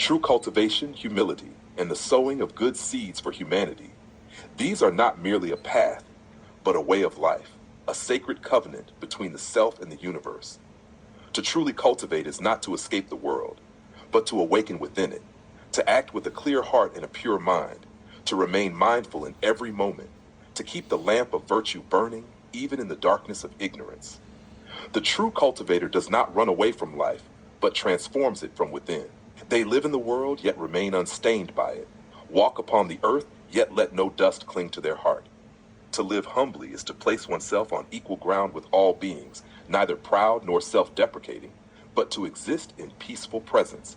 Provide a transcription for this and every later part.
True cultivation, humility, and the sowing of good seeds for humanity. These are not merely a path, but a way of life, a sacred covenant between the self and the universe. To truly cultivate is not to escape the world, but to awaken within it, to act with a clear heart and a pure mind, to remain mindful in every moment, to keep the lamp of virtue burning even in the darkness of ignorance. The true cultivator does not run away from life, but transforms it from within. They live in the world, yet remain unstained by it, walk upon the earth, yet let no dust cling to their heart. To live humbly is to place oneself on equal ground with all beings, neither proud nor self-deprecating, but to exist in peaceful presence.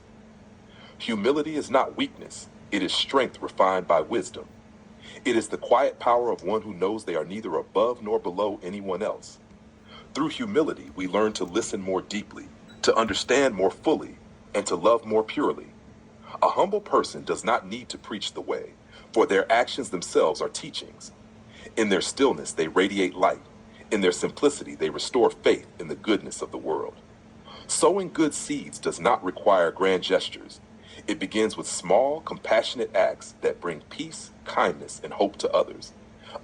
Humility is not weakness, it is strength refined by wisdom. It is the quiet power of one who knows they are neither above nor below anyone else. Through humility, we learn to listen more deeply, to understand more fully, and to love more purely. A humble person does not need to preach the way, for their actions themselves are teachings. In their stillness, they radiate light. In their simplicity, they restore faith in the goodness of the world. Sowing good seeds does not require grand gestures. It begins with small, compassionate acts that bring peace, kindness, and hope to others.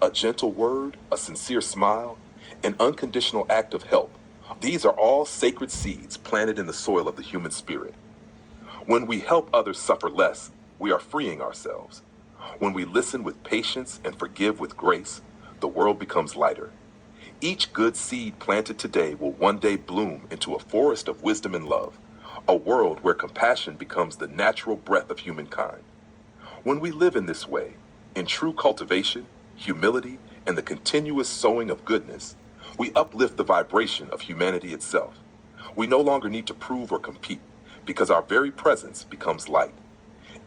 A gentle word, a sincere smile, an unconditional act of help. These are all sacred seeds planted in the soil of the human spirit. When we help others suffer less, we are freeing ourselves. When we listen with patience and forgive with grace, the world becomes lighter. Each good seed planted today will one day bloom into a forest of wisdom and love, a world where compassion becomes the natural breath of humankind. When we live in this way, in true cultivation, humility, and the continuous sowing of goodness, we uplift the vibration of humanity itself. We no longer need to prove or compete, because our very presence becomes light.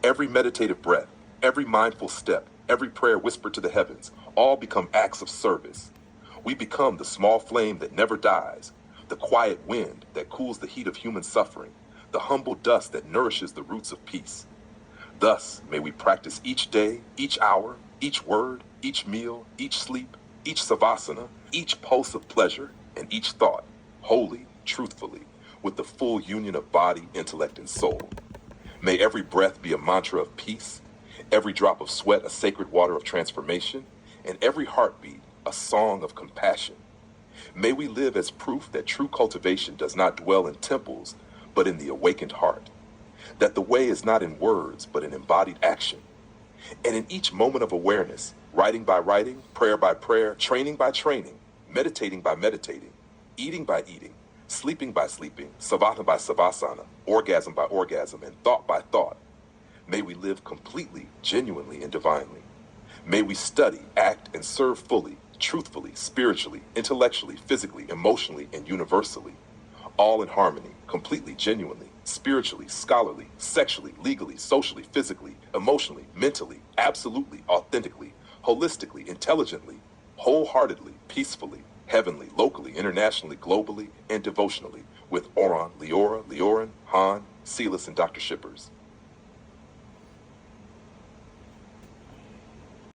Every meditative breath, every mindful step, every prayer whispered to the heavens, all become acts of service. We become the small flame that never dies, the quiet wind that cools the heat of human suffering, the humble dust that nourishes the roots of peace. Thus, may we practice each day, each hour, each word, each meal, each sleep, each savasana, each pulse of pleasure, and each thought, wholly, truthfully, with the full union of body, intellect, and soul. May every breath be a mantra of peace, every drop of sweat a sacred water of transformation, and every heartbeat a song of compassion. May we live as proof that true cultivation does not dwell in temples, but in the awakened heart. That the way is not in words, but in embodied action. And in each moment of awareness, writing by writing, prayer by prayer, training by training, meditating by meditating, eating by eating, sleeping by sleeping, savasana by savasana, orgasm by orgasm, and thought by thought, may we live completely, genuinely, and divinely. May we study, act, and serve fully, truthfully, spiritually, intellectually, physically, emotionally, and universally, all in harmony, completely, genuinely, spiritually, scholarly, sexually, legally, socially, physically, emotionally, mentally, absolutely, authentically, holistically, intelligently, wholeheartedly, peacefully, heavenly, locally, internationally, globally, and devotionally, with Oron, Leora, Leorin, Han, Celis, and Dr. Shippers.